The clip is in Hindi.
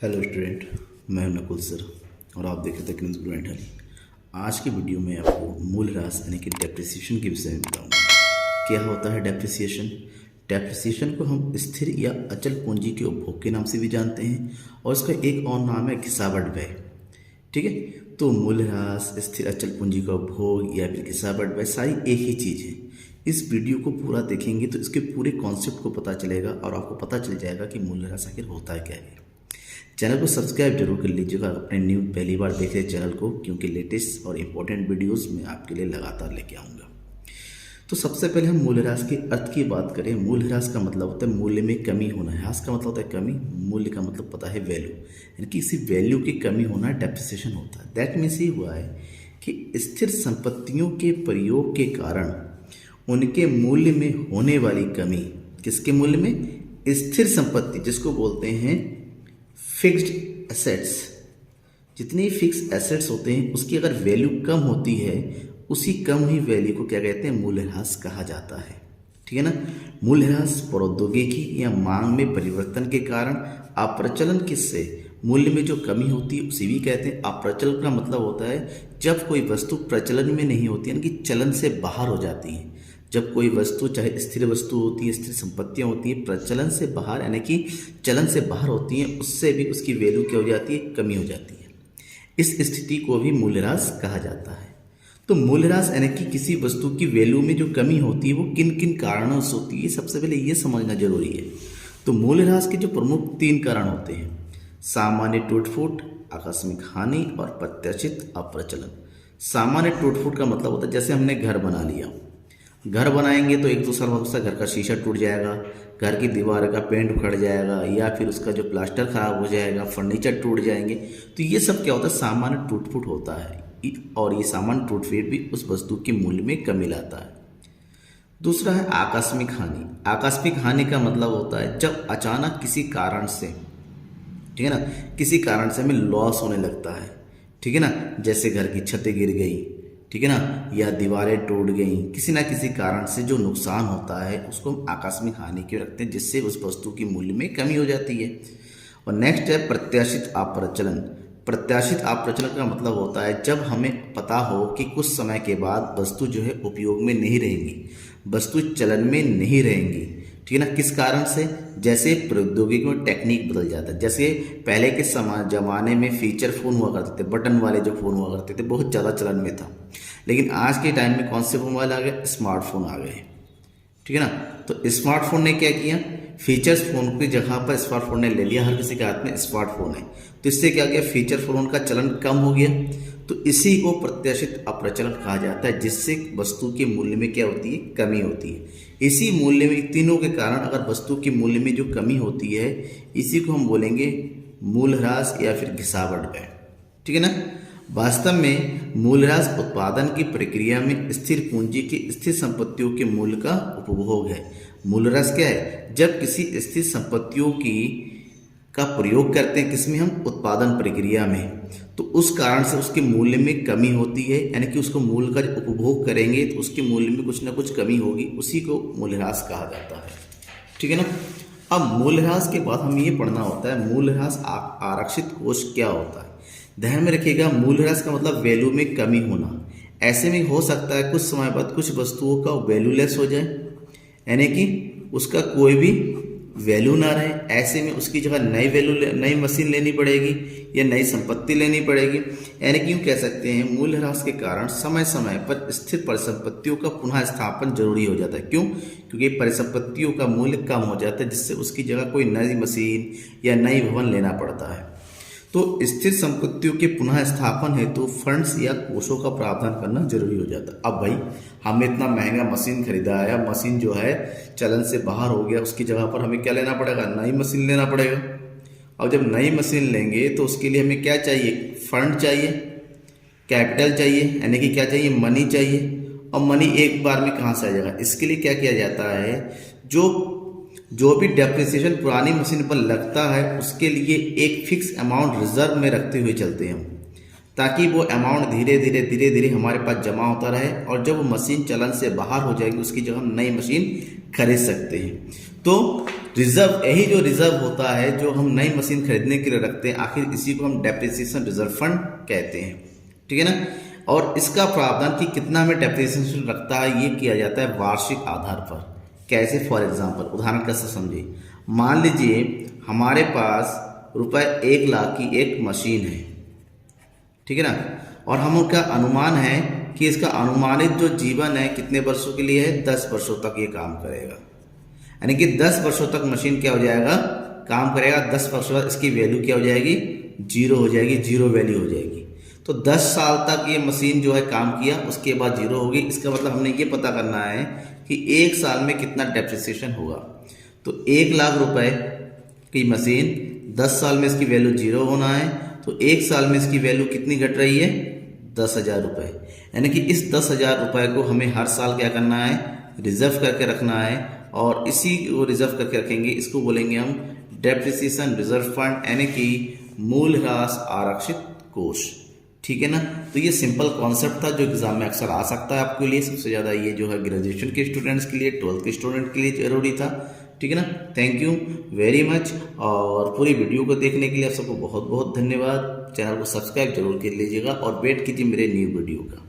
हेलो स्टूडेंट, मैं हूं नकुल सर और आप देख रहे थे क्विंस ग्रुडेंट हली। आज की वीडियो में आपको मूल्यह्रास यानी कि डेप्रिसिएशन के विषय में बताऊंगा। क्या होता है डेप्रिसिएशन? डेप्रिसिएशन को हम स्थिर या अचल पूंजी के उपभोग के नाम से भी जानते हैं और इसका एक और नाम है घिसावट व्यय। ठीक है, तो मूल्यह्रास, स्थिर अचल पूंजी का उपभोग या फिर घिसावट व्यय सारी एक ही चीज़ है। इस वीडियो को पूरा देखेंगे तो इसके पूरे कॉन्सेप्ट को पता चलेगा और आपको पता चल जाएगा कि मूल्यह्रास आखिर होता है क्या है। चैनल को सब्सक्राइब जरूर कर लीजिएगा अपने न्यू पहली बार देख रहे चैनल को, क्योंकि लेटेस्ट और इम्पोर्टेंट वीडियोस मैं आपके लिए लगातार लेके आऊँगा। तो सबसे पहले हम मूल्यह्रास के अर्थ की बात करें। मूल्यह्रास का मतलब होता है मूल्य में कमी होना। ह्रास का मतलब होता है कमी, मूल्य का मतलब पता है वैल्यू, यानी कि किसी वैल्यू की कमी होना डेप्रिसिएशन होता है। दैट मीन्स ये हुआ है कि स्थिर संपत्तियों के प्रयोग के कारण उनके मूल्य में होने वाली कमी। किसके मूल्य में? स्थिर संपत्ति, जिसको बोलते हैं फिक्स्ड एसेट्स। जितनी फिक्स एसेट्स होते हैं उसकी अगर वैल्यू कम होती है, उसी कम ही वैल्यू को क्या कहते हैं? मूल्यह्रास कहा जाता है। ठीक है ना। मूल्यह्रास प्रौद्योगिकी या मांग में परिवर्तन के कारण अप्रचलन किससे मूल्य में जो कमी होती है उसी भी कहते हैं। अप्रचलन का मतलब होता है जब कोई वस्तु प्रचलन में नहीं होती, यानी कि चलन से बाहर हो जाती है। जब कोई वस्तु, चाहे स्थिर वस्तु होती है, स्थिर संपत्तियां होती है, प्रचलन से बाहर यानी कि चलन से बाहर होती हैं, उससे भी उसकी वैल्यू क्या हो जाती है? कमी हो जाती है। इस स्थिति को भी मूल्यह्रास कहा जाता है। तो मूल्यह्रास यानी कि किसी वस्तु की वैल्यू में जो कमी होती है वो किन किन कारणों से होती है, सबसे पहले ये समझना जरूरी है। तो मूल्यह्रास के जो प्रमुख 3 कारण होते हैं: सामान्य टूट-फूट, आकस्मिक हानि और प्रत्याशित अप्रचलन। सामान्य टूट-फूट का मतलब होता है जैसे हमने घर बना लिया, घर बनाएंगे तो एक दूसरा हो सकता है घर का शीशा टूट जाएगा, घर की दीवार का पेंट उखड़ जाएगा, या फिर उसका जो प्लास्टर खराब हो जाएगा, फर्नीचर टूट जाएंगे। तो ये सब क्या होता है? सामान्य टूट फूट होता है। और ये सामान्य टूट फूट भी उस वस्तु के मूल्य में कमी लाता है। दूसरा है आकस्मिक हानि। आकस्मिक हानि का मतलब होता है जब अचानक किसी कारण से, ठीक है ना, किसी कारण से हमें लॉस होने लगता है। ठीक है ना, जैसे घर की छतें गिर गई, ठीक है ना, या दीवारें टूट गई, किसी ना किसी कारण से जो नुकसान होता है उसको हम आकस्मिक हानि के रखते हैं, जिससे उस वस्तु की मूल्य में कमी हो जाती है। और नेक्स्ट है प्रत्याशित अप्रचलन। प्रत्याशित अप्रचलन का मतलब होता है जब हमें पता हो कि कुछ समय के बाद वस्तु जो है उपयोग में नहीं रहेंगी, वस्तु चलन में नहीं रहेंगी। ठीक है ना, किस कारण से? जैसे प्रौद्योगिकी में टेक्निक बदल जाता है। जैसे पहले के जमाने में फीचर फ़ोन हुआ करते थे, बटन वाले जो फ़ोन हुआ करते थे, बहुत ज़्यादा चलन में था। लेकिन आज के टाइम में कौन से मोबाइल आ गए? स्मार्टफोन आ गए। ठीक है ना। तो स्मार्टफोन ने क्या किया? फीचर्स फोन की जगह पर स्मार्टफोन ने ले लिया। हर किसी के हाथ में स्मार्टफोन है, तो इससे क्या गया? फीचर फोन का चलन कम हो गया। तो इसी को प्रत्याशित अप्रचलन कहा जाता है, जिससे वस्तु के मूल्य में क्या होती है? कमी होती है। इसी मूल्य में, तीनों के कारण अगर वस्तु के मूल्य में जो कमी होती है, इसी को हम बोलेंगे मूल्यह्रास या फिर घिसावट व्यय। ठीक है ना। वास्तव में मूल्यह्रास उत्पादन की प्रक्रिया में स्थिर पूंजी की स्थिर संपत्तियों के मूल्य का उपभोग है। मूल्यह्रास क्या है? जब किसी स्थिर संपत्तियों का प्रयोग करते हैं, किसमें? हम उत्पादन प्रक्रिया में, तो उस कारण से उसके मूल्य में कमी होती है, यानी कि उसको मूल्य का उपभोग करेंगे तो उसके मूल्य में कुछ ना कुछ कमी होगी, उसी को मूल्यह्रास कहा जाता है। ठीक है ना। अब मूल्यह्रास के बाद हमें ये पढ़ना होता है मूल्यह्रास आरक्षित कोष क्या होता है। ध्यान में रखिएगा, मूल्यह्रास का मतलब वैल्यू में कमी होना। ऐसे में हो सकता है कुछ समय बाद कुछ वस्तुओं का वैल्यूलेस हो जाए, यानी कि उसका कोई भी वैल्यू ना रहे। ऐसे में उसकी जगह नई मशीन लेनी पड़ेगी या नई संपत्ति लेनी पड़ेगी। यानी कि यूँ कह सकते हैं मूल्यह्रास के कारण समय समय पर स्थिर परिसंपत्तियों का पुनः स्थापन जरूरी हो जाता है। क्यों? क्योंकि परिसंपत्तियों का मूल्य कम हो जाता है, जिससे उसकी जगह कोई नई मशीन या नई भवन लेना पड़ता है। तो स्थिर संपत्तियों के पुनः स्थापन हेतु तो फंड्स या कोषों का प्रावधान करना जरूरी हो जाता है। अब भाई हमने इतना महंगा मशीन खरीदा है, मशीन जो है चलन से बाहर हो गया, उसकी जगह पर हमें क्या लेना पड़ेगा? नई मशीन लेना पड़ेगा। अब जब नई मशीन लेंगे तो उसके लिए हमें क्या चाहिए? फंड चाहिए, कैपिटल चाहिए, यानी कि क्या चाहिए? मनी चाहिए। और मनी एक बार में कहाँ से आ जाएगा? इसके लिए क्या किया जाता है? जो भी डेप्रिसिएशन पुरानी मशीन पर लगता है उसके लिए एक फिक्स अमाउंट रिजर्व में रखते हुए चलते हैं हम, ताकि वो अमाउंट धीरे धीरे हमारे पास जमा होता रहे, और जब वो मशीन चलन से बाहर हो जाएगी उसकी जगह हम नई मशीन खरीद सकते हैं। तो रिजर्व, यही जो रिजर्व होता है जो हम नई मशीन खरीदने के लिए रखते हैं, आखिर इसी को हम डेप्रिसिएशन रिजर्व फंड कहते हैं, ठीक है ना। और इसका प्रावधान कि कितना हमें डेप्रिसिएशन रखता है, ये किया जाता है वार्षिक आधार पर। कैसे? फॉर एग्जाम्पल, उदाहरण कैसे समझिए। मान लीजिए हमारे पास ₹1,00,000 की एक मशीन है, ठीक है ना, और हम उनका अनुमान है कि इसका अनुमानित जो जीवन है कितने वर्षों के लिए है, 10 वर्षों तक ये काम करेगा। यानी कि 10 वर्षों तक मशीन क्या हो जाएगा, काम करेगा। 10 वर्षों बाद इसकी वैल्यू क्या हो जाएगी, जीरो हो जाएगी, जीरो वैल्यू हो जाएगी। तो 10 साल तक ये मशीन जो है काम किया, उसके बाद जीरो होगी। इसका मतलब हमने ये पता करना है कि एक साल में कितना डेप्रिसिएशन होगा। तो ₹1,00,000 की मशीन, 10 साल में इसकी वैल्यू जीरो होना है, तो एक साल में इसकी वैल्यू कितनी घट रही है, ₹10,000। यानी कि इस ₹10,000 को हमें हर साल क्या करना है, रिजर्व करके रखना है। और इसी को रिजर्व करके रखेंगे, इसको बोलेंगे हम डेप्रिसिएशन रिजर्व फंड, यानी कि मूल्यह्रास आरक्षित कोष, ठीक है ना। तो ये सिंपल कॉन्सेप्ट था जो एग्जाम में अक्सर आ सकता है आपके लिए। सबसे ज़्यादा ये जो है ग्रेजुएशन के स्टूडेंट्स के लिए, 12th के स्टूडेंट के लिए जरूरी था, ठीक है ना। Thank you very much. और पूरी वीडियो को देखने के लिए आप सबको बहुत बहुत धन्यवाद। चैनल को सब्सक्राइब जरूर कर लीजिएगा और वेट कीजिए मेरे न्यू वीडियो का।